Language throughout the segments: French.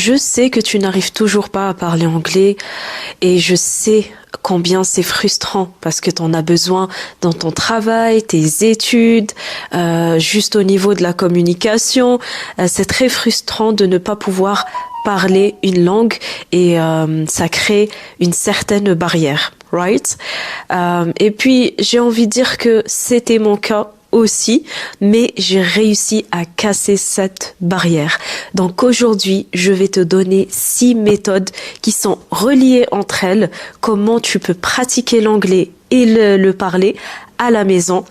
Je sais que tu n'arrives toujours pas à parler anglais et je sais combien c'est frustrant parce que tu en as besoin dans ton travail, tes études, juste au niveau de la communication. C'est très frustrant de ne pas pouvoir parler une langue et ça crée une certaine barrière, right? Et puis, j'ai envie de dire que c'était mon cas aussi, mais j'ai réussi à casser cette barrière. Donc aujourd'hui, je vais te donner 6 méthodes qui sont reliées entre elles, comment tu peux pratiquer l'anglais et le parler à la maison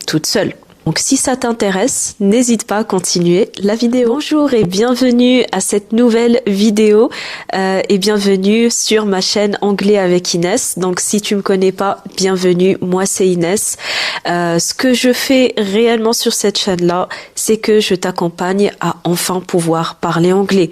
toute seule. Donc si ça t'intéresse, n'hésite pas à continuer la vidéo. Bonjour et bienvenue à cette nouvelle vidéo et bienvenue sur ma chaîne Anglais avec Inès. Donc si tu me connais pas, bienvenue, moi c'est Inès. Ce que je fais réellement sur cette chaîne-là, c'est que je t'accompagne à enfin pouvoir parler anglais.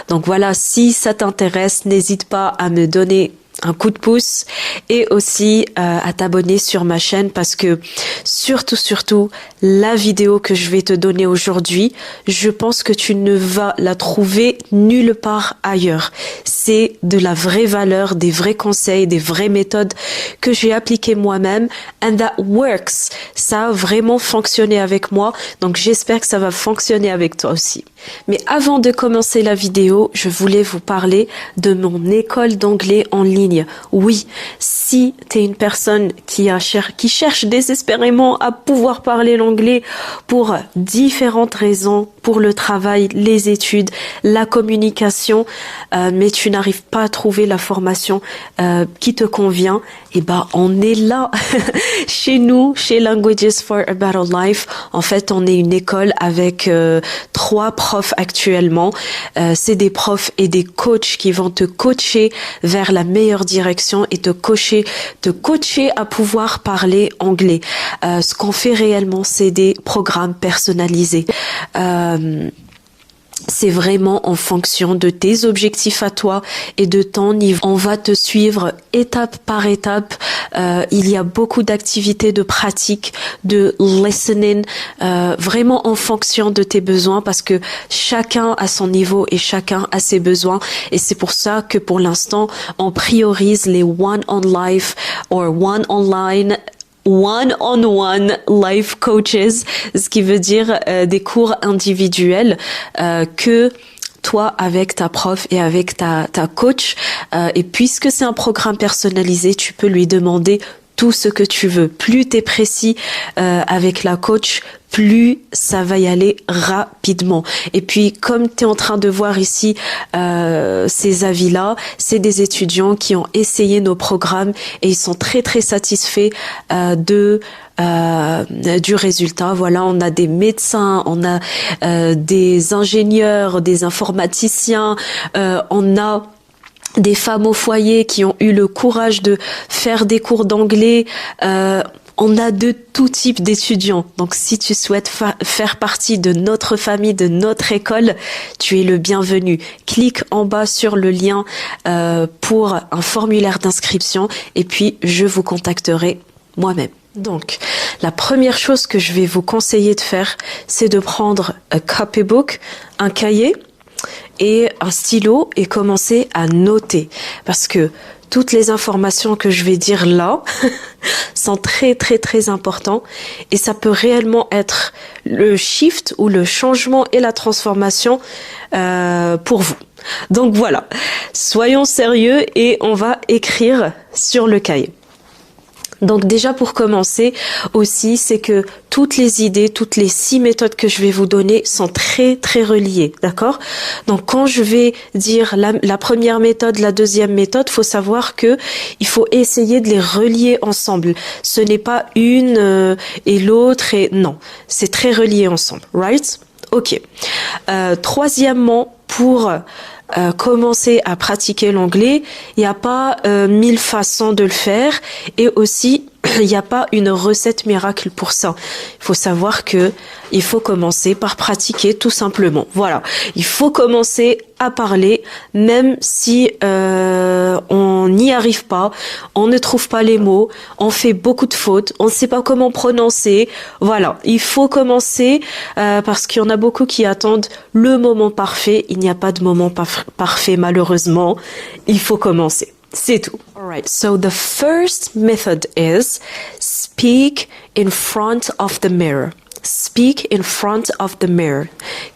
Donc voilà, si ça t'intéresse, n'hésite pas à me donner un coup de pouce et aussi à t'abonner sur ma chaîne parce que surtout la vidéo que je vais te donner aujourd'hui, je pense que tu ne vas la trouver nulle part ailleurs. C'est de la vraie valeur, des vrais conseils, des vraies méthodes que j'ai appliquées moi-même and that works. Ça a vraiment fonctionné avec moi, donc j'espère que ça va fonctionner avec toi aussi. Mais avant de commencer la vidéo, je voulais vous parler de mon école d'anglais en ligne. Oui, si tu es une personne qui cherche désespérément à pouvoir parler l'anglais pour différentes raisons, pour le travail, les études, la communication, mais tu n'arrives pas à trouver la formation qui te convient, et ben on est là chez nous, chez Languages for a Better Life. En fait, on est une école avec 3 profs actuellement. C'est des profs et des coachs qui vont te coacher vers la meilleure direction et te coacher à pouvoir parler anglais. Ce qu'on fait réellement, c'est des programmes personnalisés. C'est vraiment en fonction de tes objectifs à toi et de ton niveau. On va te suivre étape par étape. Il y a beaucoup d'activités de pratique, de listening, vraiment en fonction de tes besoins parce que chacun a son niveau et chacun a ses besoins. Et c'est pour ça que pour l'instant, on priorise les one-on-life or one-online one-on-one life coaches, ce qui veut dire des cours individuels que toi avec ta prof et avec ta coach. Et puisque c'est un programme personnalisé, tu peux lui demander tout ce que tu veux. Plus t'es précis avec la coach, plus ça va y aller rapidement. Et puis, comme tu es en train de voir ici ces avis-là, c'est des étudiants qui ont essayé nos programmes et ils sont très très satisfaits du résultat. Voilà, on a des médecins, on a des ingénieurs, des informaticiens, on a des femmes au foyer qui ont eu le courage de faire des cours d'anglais. On a de tout type d'étudiants. Donc, si tu souhaites faire partie de notre famille, de notre école, tu es le bienvenu. Clique en bas sur le lien pour un formulaire d'inscription et puis je vous contacterai moi-même. Donc, la première chose que je vais vous conseiller de faire, c'est de prendre un copybook, un cahier et un stylo et commencer à noter. Parce que toutes les informations que je vais dire là sont très très très importantes et ça peut réellement être le shift ou le changement et la transformation pour vous. Donc voilà, soyons sérieux et on va écrire sur le cahier. Donc déjà pour commencer aussi, c'est que toutes les idées, toutes les 6 méthodes que je vais vous donner sont très très reliées, d'accord? Donc quand je vais dire la première méthode, la deuxième méthode, faut savoir que il faut essayer de les relier ensemble. Ce n'est pas une et l'autre et non, c'est très relié ensemble, right? Ok. Troisièmement, pour commencer à pratiquer l'anglais, il n'y a pas 1000 façons de le faire et aussi Il n'y a pas une recette miracle pour ça. Il faut savoir que il faut commencer par pratiquer tout simplement. Voilà, il faut commencer à parler, même si on n'y arrive pas, on ne trouve pas les mots, on fait beaucoup de fautes, on ne sait pas comment prononcer. Voilà, il faut commencer parce qu'il y en a beaucoup qui attendent le moment parfait. Il n'y a pas de moment parfait malheureusement. Il faut commencer. C'est tout. Alright, so the first method is speak in front of the mirror. Speak in front of the mirror.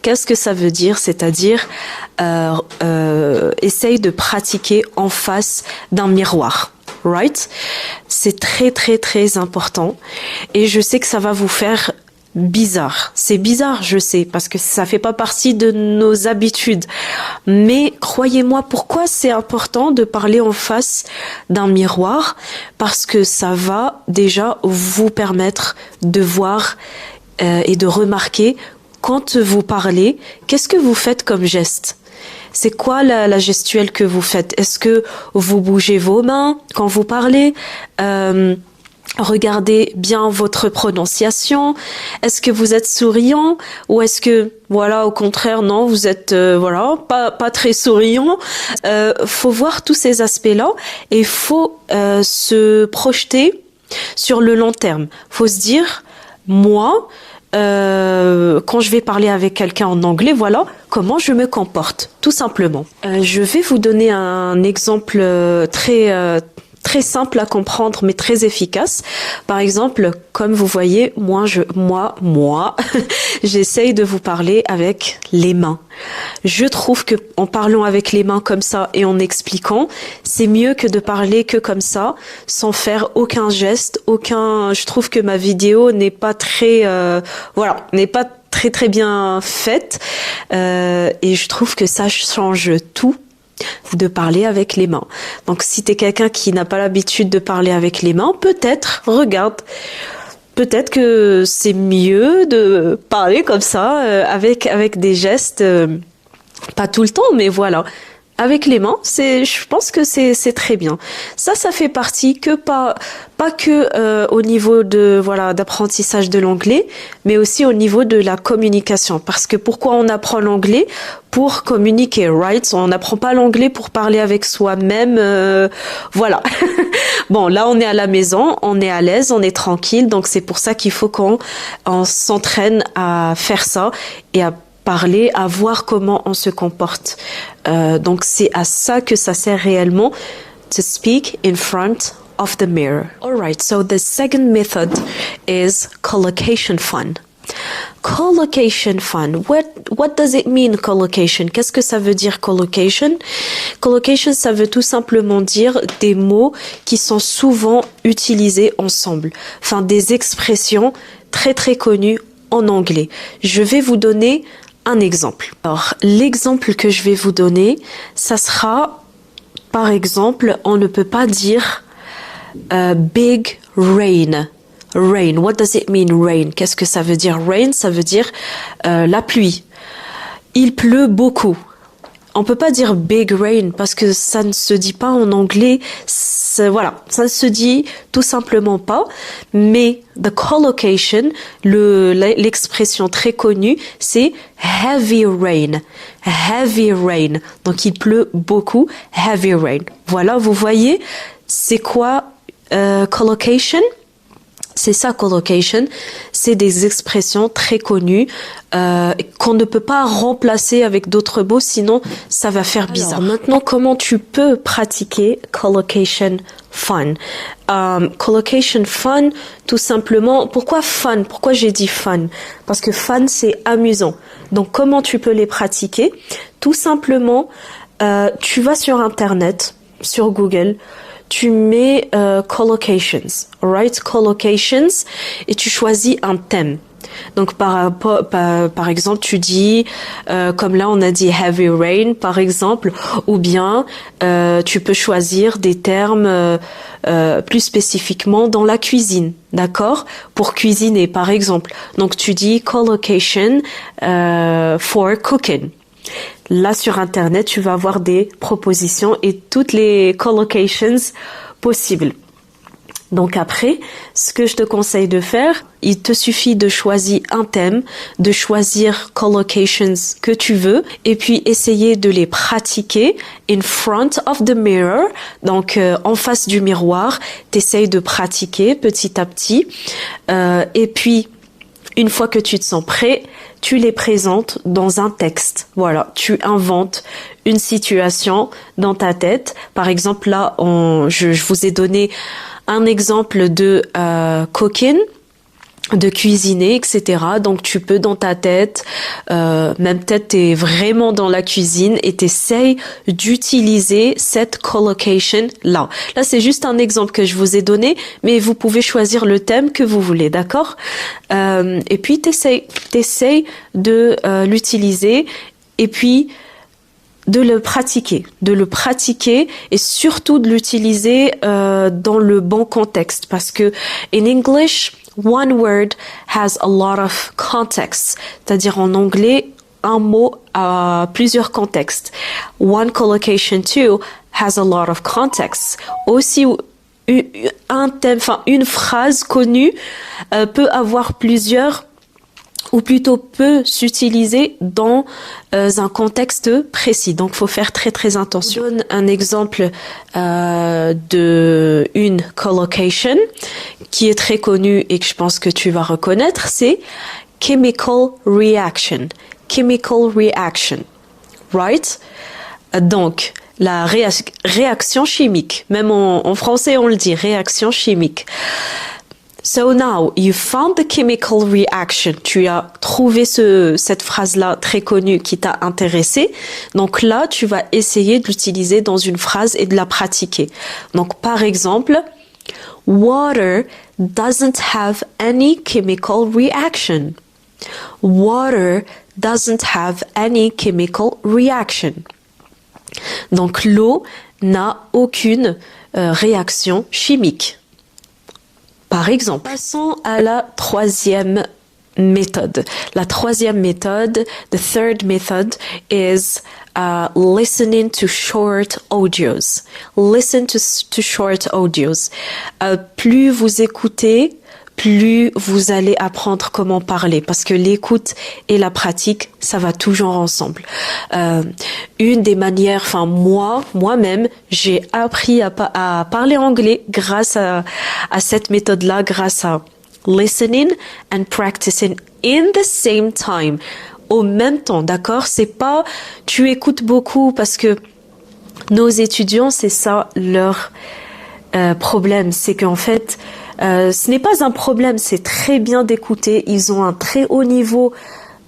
Qu'est-ce que ça veut dire? C'est-à-dire, essaye de pratiquer en face d'un miroir. Right? C'est très, très, très important. Et je sais que ça va vous faire bizarre. C'est bizarre, je sais, parce que ça fait pas partie de nos habitudes. Mais croyez-moi, pourquoi c'est important de parler en face d'un miroir? Parce que ça va déjà vous permettre de voir et de remarquer quand vous parlez, qu'est-ce que vous faites comme geste? C'est quoi la gestuelle que vous faites? Est-ce que vous bougez vos mains quand vous parlez? Regardez bien votre prononciation. Est-ce que vous êtes souriant ou est-ce que, voilà, au contraire, non, vous êtes, voilà, pas très souriant. Faut voir tous ces aspects-là et faut se projeter sur le long terme. Faut se dire, moi, quand je vais parler avec quelqu'un en anglais, voilà comment je me comporte, tout simplement. Je vais vous donner un exemple très simple à comprendre, mais très efficace. Par exemple, comme vous voyez, moi, j'essaye de vous parler avec les mains. Je trouve que en parlant avec les mains comme ça et en expliquant, c'est mieux que de parler que comme ça, sans faire aucun geste, je trouve que ma vidéo n'est pas très, n'est pas très bien faite, et je trouve que ça change tout de parler avec les mains. Donc si t'es quelqu'un qui n'a pas l'habitude de parler avec les mains, peut-être que c'est mieux de parler comme ça, avec des gestes, pas tout le temps, mais voilà. Avec les mains, je pense que c'est très bien. Ça fait partie pas que au niveau d'apprentissage de l'anglais, mais aussi au niveau de la communication. Parce que pourquoi on apprend l'anglais? Pour communiquer, right? On n'apprend pas l'anglais pour parler avec soi-même, voilà. Bon, là on est à la maison, on est à l'aise, on est tranquille, donc c'est pour ça qu'il faut qu'on s'entraîne à faire ça et à parler, à voir comment on se comporte. Donc c'est à ça que ça sert réellement, to speak in front of the mirror. Alright, so the second method is collocation fun. Collocation fun. What does it mean, collocation? Qu'est-ce que ça veut dire, collocation? Collocation, ça veut tout simplement dire des mots qui sont souvent utilisés ensemble. Enfin, des expressions très très connues en anglais. Je vais vous donner un exemple. Alors, l'exemple que je vais vous donner, ça sera, par exemple, on ne peut pas dire big rain. Rain, what does it mean, rain? Qu'est-ce que ça veut dire, rain? Ça veut dire la pluie. Il pleut beaucoup. On peut pas dire big rain parce que ça ne se dit pas en anglais. Voilà, ça ne se dit tout simplement pas. Mais the collocation, l'expression très connue, c'est heavy rain. Heavy rain. Donc il pleut beaucoup. Heavy rain. Voilà, vous voyez, c'est quoi collocation? C'est ça, collocation. C'est des expressions très connues qu'on ne peut pas remplacer avec d'autres mots, sinon ça va faire bizarre. Alors, maintenant, comment tu peux pratiquer collocation fun? Collocation fun, tout simplement. Pourquoi fun? Pourquoi j'ai dit fun? Parce que fun, c'est amusant. Donc, comment tu peux les pratiquer? Tout simplement, tu vas sur Internet, sur Google, tu mets collocations, right? Collocations, et tu choisis un thème. Donc par exemple, tu dis, comme là on a dit heavy rain par exemple, ou bien tu peux choisir des termes plus spécifiquement dans la cuisine, d'accord? Pour cuisiner par exemple. Donc tu dis collocation for cooking. Là, sur Internet, tu vas avoir des propositions et toutes les collocations possibles. Donc après, ce que je te conseille de faire, il te suffit de choisir un thème, de choisir collocations que tu veux, et puis essayer de les pratiquer in front of the mirror, donc en face du miroir, t'essayes de pratiquer petit à petit, et puis une fois que tu te sens prêt, tu les présentes dans un texte. Voilà, tu inventes une situation dans ta tête. Par exemple, là, je vous ai donné un exemple de cooking, de cuisiner, etc. Donc tu peux dans ta tête, même peut-être t'es vraiment dans la cuisine et t'essayes d'utiliser cette collocation là. Là c'est juste un exemple que je vous ai donné, mais vous pouvez choisir le thème que vous voulez, d'accord? Et puis t'essayes de l'utiliser et puis de le pratiquer et surtout de l'utiliser dans le bon contexte parce que in English one word has a lot of context, c'est-à-dire en anglais un mot a plusieurs contextes. One collocation too has a lot of context. Aussi un thème, enfin une phrase connue peut avoir plusieurs ou plutôt peut s'utiliser dans un contexte précis. Donc, faut faire très très attention. Je donne un exemple de une collocation qui est très connue et que je pense que tu vas reconnaître, c'est chemical reaction. Chemical reaction, right? Donc, la réaction chimique. Même en français, on le dit, réaction chimique. So now, you found the chemical reaction. Tu as trouvé cette phrase-là très connue qui t'a intéressé. Donc là, tu vas essayer de l'utiliser dans une phrase et de la pratiquer. Donc par exemple, water doesn't have any chemical reaction. Water doesn't have any chemical reaction. Donc l'eau n'a aucune réaction chimique. Par exemple, passons à la troisième méthode. La troisième méthode, the third method, is listening to short audios. Listen to short audios. Plus vous écoutez, plus vous allez apprendre comment parler, parce que l'écoute et la pratique, ça va toujours ensemble. Une des manières, enfin moi-même, j'ai appris à parler anglais grâce à cette méthode-là, grâce à listening and practicing in the same time, au même temps, d'accord? C'est pas tu écoutes beaucoup parce que nos étudiants, c'est ça leur problème, c'est qu'en fait ce n'est pas un problème, c'est très bien d'écouter. Ils ont un très haut niveau,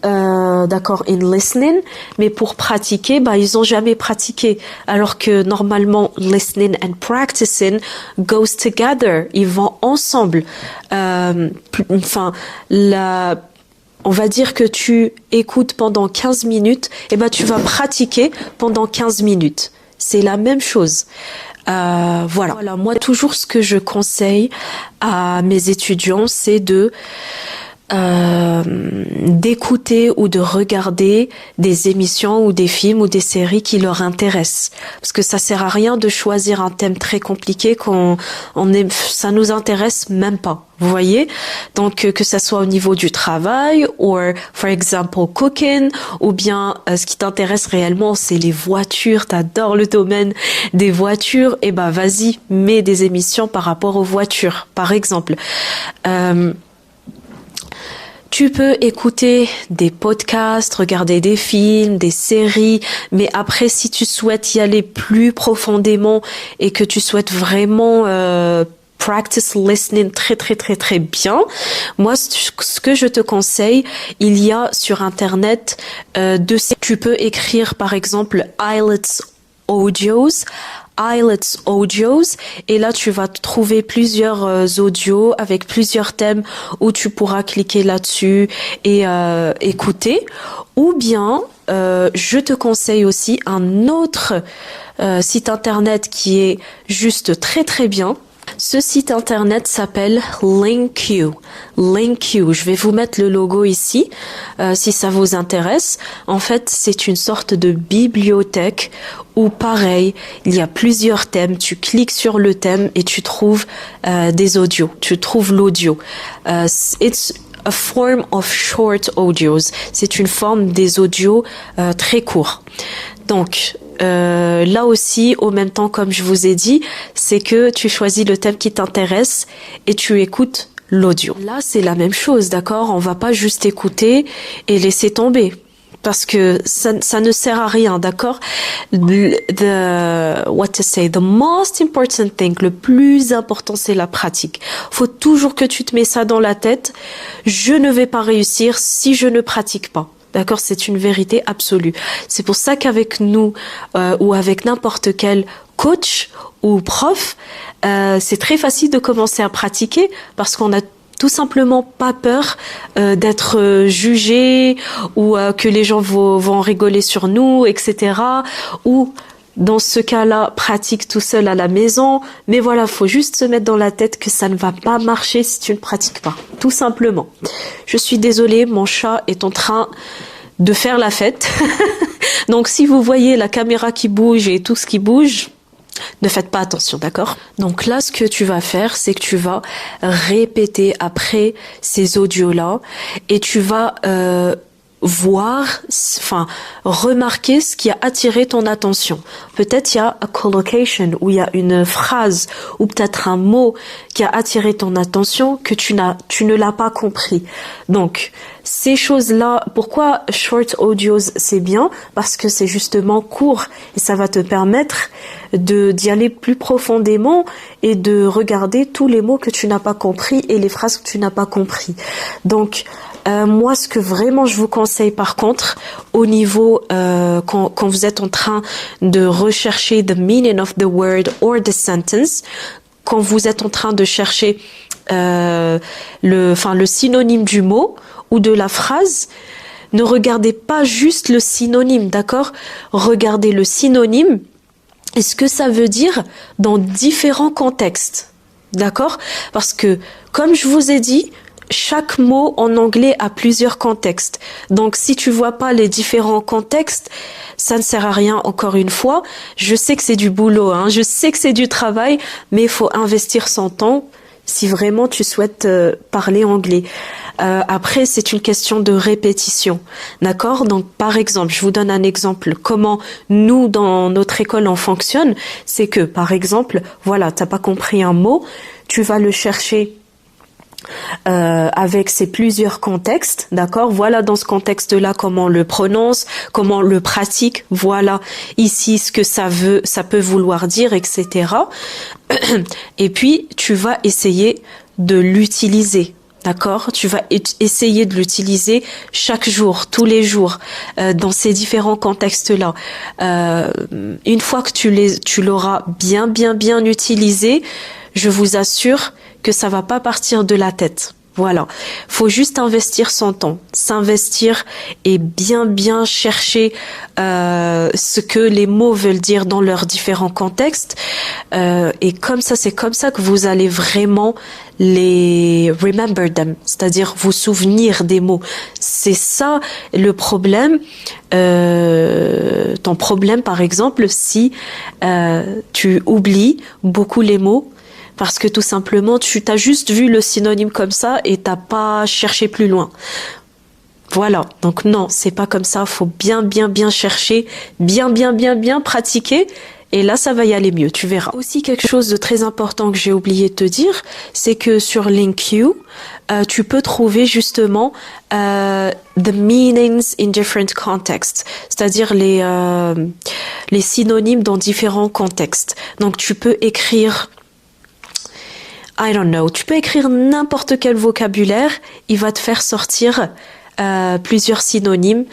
d'accord, in listening, mais pour pratiquer, ils ont jamais pratiqué. Alors que normalement, listening and practicing goes together. Ils vont ensemble. On va dire que tu écoutes pendant 15 minutes, et tu vas pratiquer pendant 15 minutes. C'est la même chose. Voilà, moi toujours ce que je conseille à mes étudiants, c'est d'écouter ou de regarder des émissions ou des films ou des séries qui leur intéressent, parce que ça sert à rien de choisir un thème très compliqué ça nous intéresse même pas, vous voyez. Donc que ça soit au niveau du travail ou for example cooking, ou bien ce qui t'intéresse réellement c'est les voitures, t'adores le domaine des voitures, et vas-y, mets des émissions par rapport aux voitures par exemple. Tu peux écouter des podcasts, regarder des films, des séries, mais après, si tu souhaites y aller plus profondément et que tu souhaites vraiment practice listening très très très très bien, moi, ce que je te conseille, il y a sur Internet tu peux écrire par exemple IELTS audios, et là tu vas trouver plusieurs audios avec plusieurs thèmes où tu pourras cliquer là-dessus et écouter. Ou bien je te conseille aussi un autre site internet qui est juste très très bien. Ce site internet s'appelle LinkU. LinkU, je vais vous mettre le logo ici, si ça vous intéresse. En fait, c'est une sorte de bibliothèque où, pareil, il y a plusieurs thèmes. Tu cliques sur le thème et tu trouves des audios. Tu trouves l'audio. It's a form of short audios. C'est une forme des audios très courts. Donc, là aussi, au même temps, comme je vous ai dit, c'est que tu choisis le thème qui t'intéresse et tu écoutes l'audio. Là, c'est la même chose, d'accord? On va pas juste écouter et laisser tomber. Parce que ça ne sert à rien, d'accord? The most important thing, le plus important, c'est la pratique. Faut toujours que tu te mets ça dans la tête. Je ne vais pas réussir si je ne pratique pas. D'accord, c'est une vérité absolue. C'est pour ça qu'avec nous ou avec n'importe quel coach ou prof, c'est très facile de commencer à pratiquer parce qu'on a tout simplement pas peur d'être jugé ou que les gens vont rigoler sur nous, etc. Ou dans ce cas-là, pratique tout seul à la maison. Mais voilà, faut juste se mettre dans la tête que ça ne va pas marcher si tu ne pratiques pas. Tout simplement. Je suis désolée, mon chat est en train de faire la fête. Donc, si vous voyez la caméra qui bouge et tout ce qui bouge, ne faites pas attention, d'accord? Donc là, ce que tu vas faire, c'est que tu vas répéter après ces audios-là et tu vas remarquer ce qui a attiré ton attention. Peut-être il y a a collocation, où il y a une phrase, ou peut-être un mot qui a attiré ton attention que tu ne l'as pas compris. Donc, ces choses-là, pourquoi short audios c'est bien? Parce que c'est justement court et ça va te permettre d'y aller plus profondément et de regarder tous les mots que tu n'as pas compris et les phrases que tu n'as pas compris. Donc, moi, ce que vraiment je vous conseille par contre, au niveau quand vous êtes en train de rechercher the meaning of the word or the sentence, quand vous êtes en train de chercher le synonyme du mot ou de la phrase, ne regardez pas juste le synonyme, d'accord? Regardez le synonyme et ce que ça veut dire dans différents contextes, d'accord? Parce que, comme je vous ai dit, chaque mot en anglais a plusieurs contextes. Donc, si tu vois pas les différents contextes, ça ne sert à rien. Encore une fois, je sais que c'est du boulot, hein, je sais que c'est du travail, mais il faut investir son temps si vraiment tu souhaites parler anglais. Après, c'est une question de répétition, d'accord? Donc, par exemple, je vous donne un exemple. Comment nous, dans notre école, on fonctionne, c'est que, par exemple, voilà, t'as pas compris un mot, tu vas le chercher avec ces plusieurs contextes, d'accord? Voilà dans ce contexte-là comment on le prononce, comment on le pratique, voilà ici ce que ça peut vouloir dire, etc. Et puis tu vas essayer de l'utiliser. D'accord? Tu vas essayer de l'utiliser chaque jour, tous les jours, dans ces différents contextes-là. Une fois que tu l'auras bien utilisé, je vous assure que ça va pas partir de la tête. Voilà. Faut juste investir son temps, s'investir et bien chercher ce que les mots veulent dire dans leurs différents contextes. Et comme ça, c'est comme ça que vous allez vraiment les remember them, c'est-à-dire vous souvenir des mots. C'est ça le problème. Ton problème, par exemple, si tu oublies beaucoup les mots, parce que tout simplement, tu t'as juste vu le synonyme comme ça et t'as pas cherché plus loin. Voilà. Donc non, c'est pas comme ça. Faut bien chercher, bien pratiquer. Et là, ça va y aller mieux, tu verras. Aussi, quelque chose de très important que j'ai oublié de te dire, c'est que sur LinkU, tu peux trouver justement the meanings in different contexts, c'est-à-dire les synonymes dans différents contextes. Donc, tu peux écrire tu peux écrire n'importe quel vocabulaire, il va te faire sortir plusieurs synonymes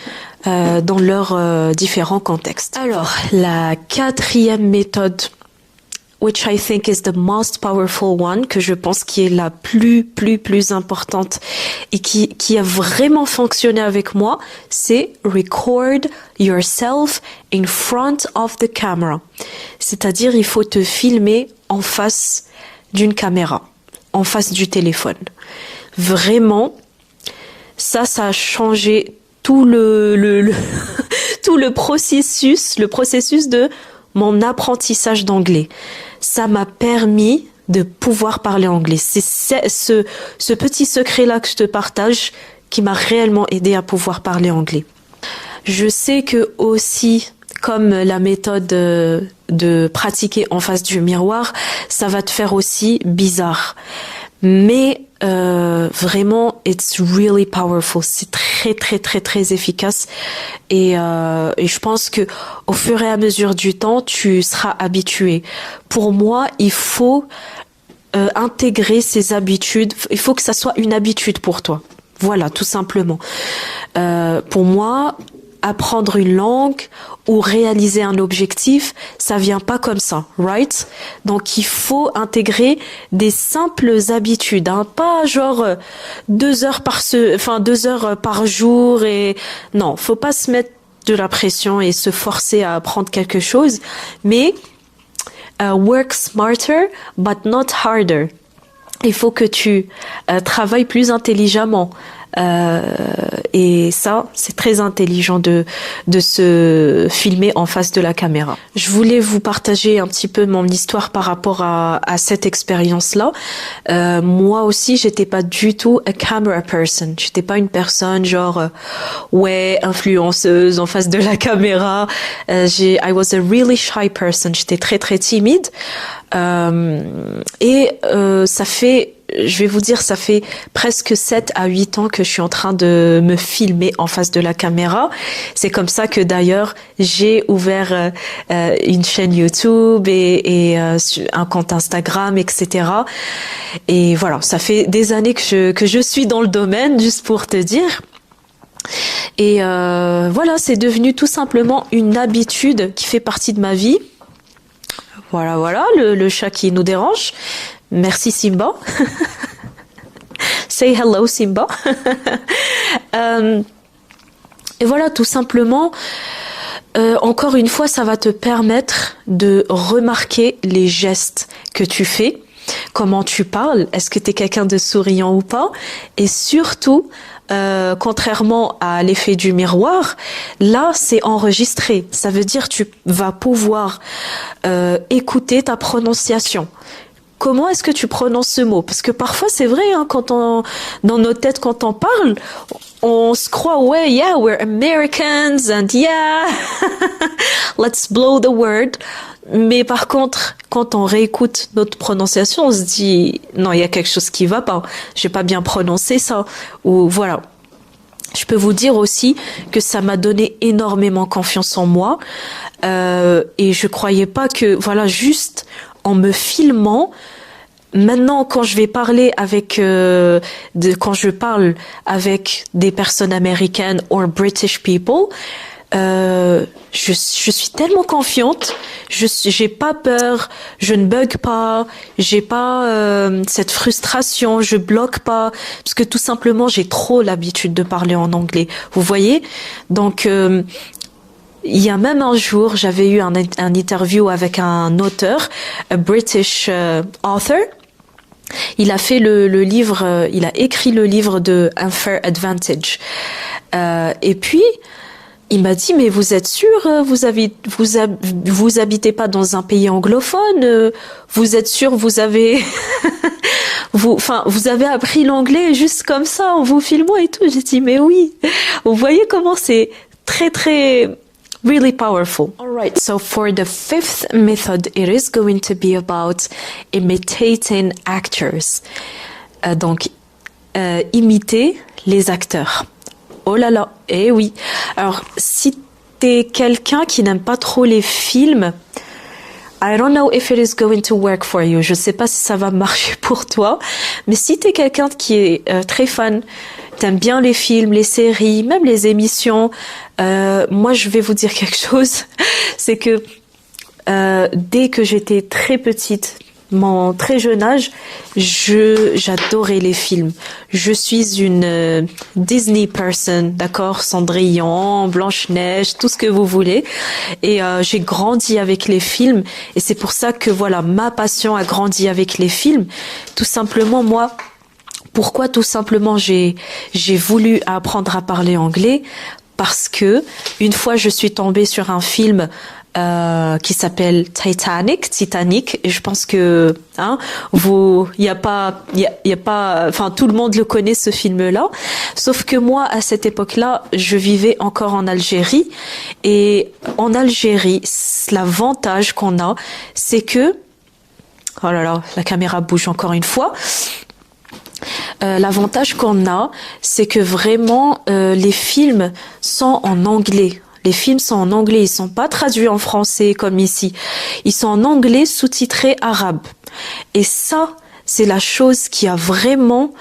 dans leurs différents contextes. Alors, la quatrième méthode, which I think is the most powerful one, que je pense qui est la plus importante et qui a vraiment fonctionné avec moi, c'est record yourself in front of the camera. C'est-à-dire, il faut te filmer en face d'une caméra en face du téléphone. Vraiment, ça a changé tout tout le processus de mon apprentissage d'anglais. Ça m'a permis de pouvoir parler anglais. C'est ce petit secret-là que je te partage qui m'a réellement aidé à pouvoir parler anglais. Je sais que aussi, comme la méthode de pratiquer en face du miroir, ça va te faire aussi bizarre. Mais vraiment, it's really powerful. C'est très très très très efficace et je pense que au fur et à mesure du temps, tu seras habitué. Pour moi, il faut intégrer ces habitudes. Il faut que ça soit une habitude pour toi. Voilà, tout simplement. Pour moi, apprendre une langue ou réaliser un objectif, ça vient pas comme ça, right? Donc il faut intégrer des simples habitudes, hein, pas genre 2 heures par jour et non, faut pas se mettre de la pression et se forcer à apprendre quelque chose, mais work smarter but not harder. Il faut que tu travailles plus intelligemment. Et ça, c'est très intelligent de se filmer en face de la caméra. Je voulais vous partager un petit peu mon histoire par rapport à cette expérience-là. Moi aussi, j'étais pas du tout a camera person. J'étais pas une personne genre influenceuse en face de la caméra. I was a really shy person. J'étais très très timide. Ça fait, je vais vous dire, ça fait presque 7 à 8 ans que je suis en train de me filmer en face de la caméra. C'est comme ça que d'ailleurs j'ai ouvert une chaîne YouTube et un compte Instagram, etc. Et voilà, ça fait des années que je suis dans le domaine, juste pour te dire. Et voilà, c'est devenu tout simplement une habitude qui fait partie de ma vie. Voilà, le chat qui nous dérange. Merci Simba. Say hello Simba. Et voilà, tout simplement, encore une fois, ça va te permettre de remarquer les gestes que tu fais, comment tu parles, est-ce que tu es quelqu'un de souriant ou pas, et surtout, contrairement à l'effet du miroir, là c'est enregistré. Ça veut dire que tu vas pouvoir écouter ta prononciation. Comment est-ce que tu prononces ce mot? Parce que parfois c'est vrai, hein, dans nos têtes, quand on parle, on se croit, ouais, yeah, we're Americans and yeah, let's blow the word. Mais par contre, quand on réécoute notre prononciation, on se dit, non, il y a quelque chose qui va pas. J'ai pas bien prononcé ça. Ou voilà. Je peux vous dire aussi que ça m'a donné énormément confiance en moi. Et je croyais pas que, voilà, juste en me filmant, maintenant, quand je vais parler quand je parle avec des personnes américaines ou British people, je suis tellement confiante, j'ai pas peur, je ne bug pas, j'ai pas cette frustration, je bloque pas, parce que tout simplement j'ai trop l'habitude de parler en anglais. Vous voyez? Donc il y a même un jour, j'avais eu un interview avec un auteur, a British author. Il a fait le livre, il a écrit le livre de Unfair Advantage. Et puis, il m'a dit, mais vous êtes sûr, vous habitez pas dans un pays anglophone, vous êtes sûr, vous avez appris l'anglais juste comme ça en vous filmant et tout. J'ai dit, mais oui. Vous voyez comment c'est très très really powerful. All right, so for the 5th method, it is going to be about imitating actors. Donc, imiter les acteurs. Oh là là, eh oui. Alors, si t'es quelqu'un qui n'aime pas trop les films, I don't know if it is going to work for you. Je sais pas si ça va marcher pour toi, mais si t'es quelqu'un qui est très fan, t'aimes bien les films, les séries, même les émissions, moi je vais vous dire quelque chose, c'est que dès que j'étais très petite, mon très jeune âge, j'adorais les films. Je suis une Disney person, d'accord, Cendrillon, Blanche-Neige, tout ce que vous voulez. Et j'ai grandi avec les films. Et c'est pour ça que voilà, ma passion a grandi avec les films. Tout simplement, moi, pourquoi tout simplement j'ai voulu apprendre à parler anglais? Parce que une fois, je suis tombée sur un film qui s'appelle Titanic, et je pense que il y a pas, enfin tout le monde le connaît ce film-là. Sauf que moi, à cette époque-là, je vivais encore en Algérie, et en Algérie, l'avantage qu'on a, c'est que, oh là là, la caméra bouge encore une fois. L'avantage qu'on a, c'est que vraiment les films sont en anglais. Les films sont en anglais, ils sont pas traduits en français comme ici. Ils sont en anglais sous-titrés arabe. Et ça, c'est la chose qui a vraiment,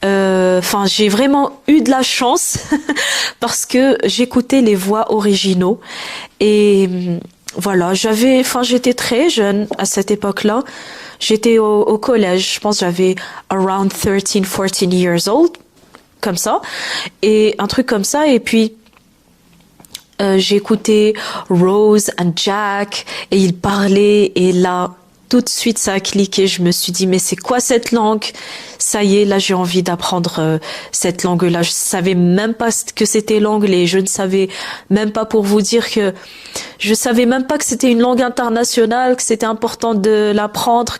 j'ai vraiment eu de la chance parce que j'écoutais les voix originaux et voilà, j'étais très jeune à cette époque-là. J'étais au collège, je pense que j'avais around 13, 14 years old, comme ça, et un truc comme ça, et puis j'ai écouté Rose and Jack, et ils parlaient, et là, tout de suite, ça a cliqué, je me suis dit, mais c'est quoi cette langue? Ça y est, là, j'ai envie d'apprendre cette langue-là. Je savais même pas que c'était l'anglais, je ne savais même pas, pour vous dire que je savais même pas que c'était une langue internationale, que c'était important de l'apprendre,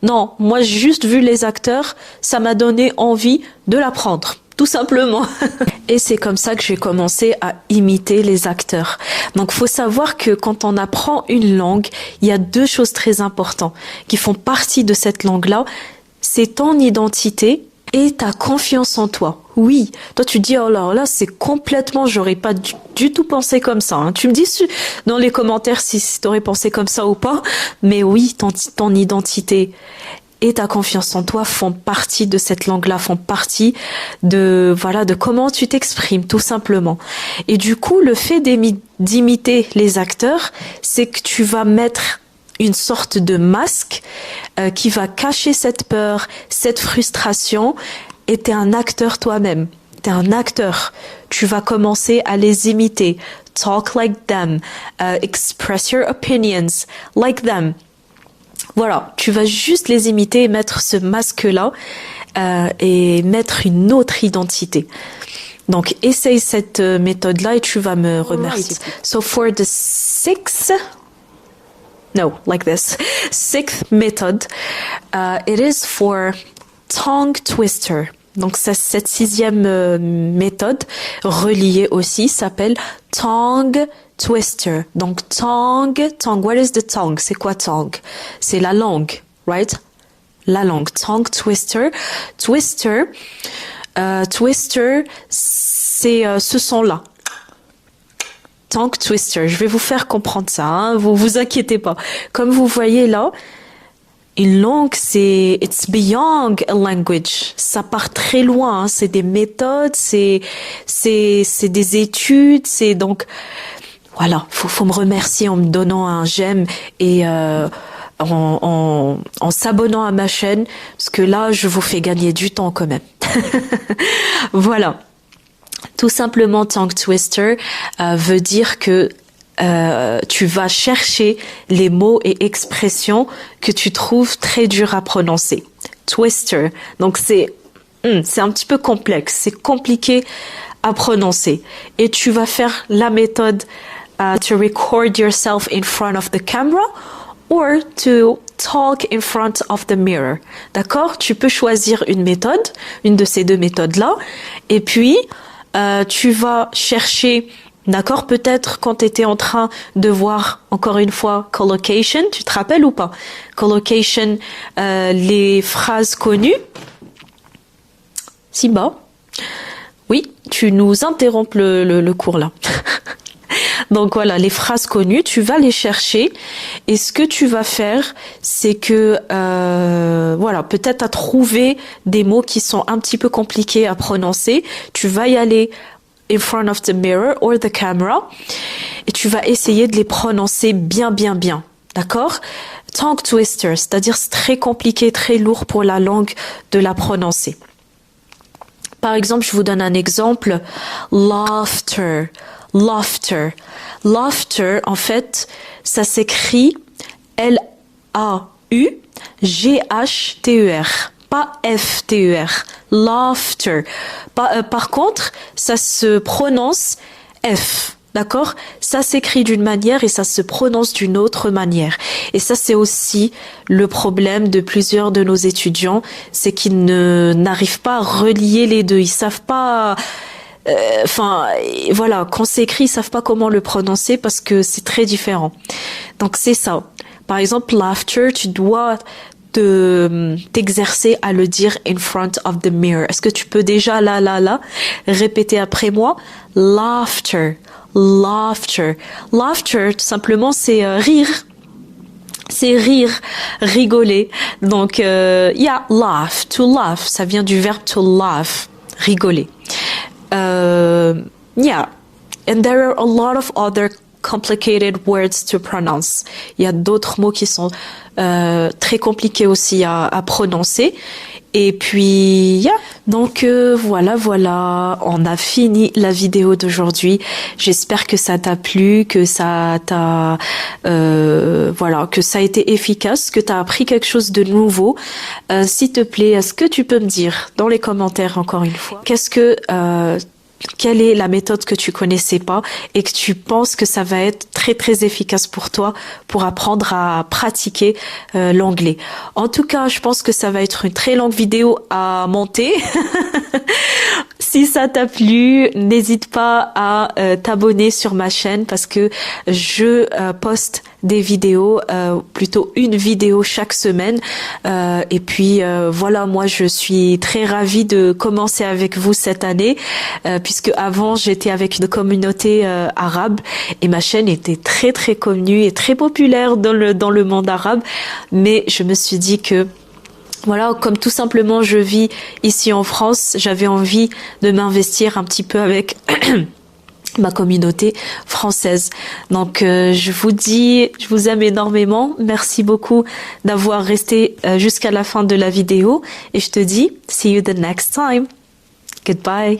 non, moi j'ai juste vu les acteurs, ça m'a donné envie de l'apprendre, tout simplement. Et c'est comme ça que j'ai commencé à imiter les acteurs. Donc faut savoir que quand on apprend une langue, il y a deux choses très importantes qui font partie de cette langue-là, c'est ton identité et ta confiance en toi. Oui, toi tu dis, oh là, c'est complètement, j'aurais pas du tout pensé comme ça. Hein. Tu me dis dans les commentaires si t'aurais pensé comme ça ou pas, mais oui, ton identité et ta confiance en toi font partie de cette langue-là, font partie de comment tu t'exprimes, tout simplement. Et du coup, le fait d'imiter les acteurs, c'est que tu vas mettre une sorte de masque qui va cacher cette peur, cette frustration, et t'es un acteur toi-même. T'es un acteur. Tu vas commencer à les imiter. Talk like them. Express your opinions like them. Voilà, tu vas juste les imiter et mettre ce masque-là et mettre une autre identité. Donc, essaye cette méthode-là et tu vas me remercier. Right. So for the sixth method, it is for tongue twister. Donc, cette sixième méthode reliée aussi s'appelle tongue twister. Donc, tongue, what is the tongue? C'est quoi tongue? C'est la langue, right? La langue. Tongue twister. Twister, c'est ce son-là. Tongue twister. Je vais vous faire comprendre ça, hein? Vous inquiétez pas. Comme vous voyez là, une langue, it's beyond a language. Ça part très loin, hein? C'est des méthodes, c'est des études, c'est donc, voilà, faut me remercier en me donnant un j'aime et en s'abonnant à ma chaîne, parce que là, je vous fais gagner du temps quand même. Voilà. Tout simplement, tongue twister veut dire que tu vas chercher les mots et expressions que tu trouves très durs à prononcer. Twister. Donc c'est un petit peu complexe, c'est compliqué à prononcer. Et tu vas faire la méthode to record yourself in front of the camera or to talk in front of the mirror. D'accord? Tu peux choisir une méthode, une de ces deux méthodes-là, et puis tu vas chercher, d'accord, peut-être quand tu étais en train de voir, encore une fois, collocation, tu te rappelles ou pas? Collocation, les phrases connues. Simba, oui, tu nous interrompes le cours là. Donc voilà, les phrases connues, tu vas les chercher et ce que tu vas faire, c'est que voilà, peut-être à trouver des mots qui sont un petit peu compliqués à prononcer, tu vas y aller in front of the mirror or the camera et tu vas essayer de les prononcer bien. D'accord? Tongue twister, c'est-à-dire c'est très compliqué, très lourd pour la langue de la prononcer. Par exemple, je vous donne un exemple. Laughter. Laughter. Laughter, en fait, ça s'écrit L-A-U-G-H-T-E-R. Pas F-T-E-R. Laughter. Par contre, ça se prononce F. D'accord? Ça s'écrit d'une manière et ça se prononce d'une autre manière. Et ça, c'est aussi le problème de plusieurs de nos étudiants, c'est qu'ils n'arrivent pas à relier les deux. Ils savent pas... voilà, quand c'est écrit, ils savent pas comment le prononcer parce que c'est très différent. Donc, c'est ça. Par exemple, laughter, tu dois t'exercer à le dire in front of the mirror. Est-ce que tu peux déjà là répéter après moi? Laughter. Laughter. Laughter, tout simplement, c'est rire. C'est rire, rigoler. Donc, laugh, to laugh, ça vient du verbe to laugh, rigoler. And there are a lot of other complicated words to pronounce. Il y a d'autres mots qui sont très compliqués aussi à prononcer. Et puis, donc voilà, on a fini la vidéo d'aujourd'hui. J'espère que ça t'a plu, que ça t'a, que ça a été efficace, que t'as appris quelque chose de nouveau. S'il te plaît, est-ce que tu peux me dire dans les commentaires encore une fois, quelle est la méthode que tu connaissais pas et que tu penses que ça va être très très efficace pour toi pour apprendre à pratiquer l'anglais. En tout cas, je pense que ça va être une très longue vidéo à monter. Si ça t'a plu, n'hésite pas à t'abonner sur ma chaîne parce que je poste des vidéos, plutôt une vidéo chaque semaine. Et puis voilà, moi je suis très ravie de commencer avec vous cette année, puisque avant j'étais avec une communauté arabe et ma chaîne était très très connue et très populaire dans le monde arabe. Mais je me suis dit que voilà, comme tout simplement je vis ici en France, j'avais envie de m'investir un petit peu avec ma communauté française. Donc je vous aime énormément. Merci beaucoup d'avoir resté jusqu'à la fin de la vidéo et je te dis see you the next time. Goodbye.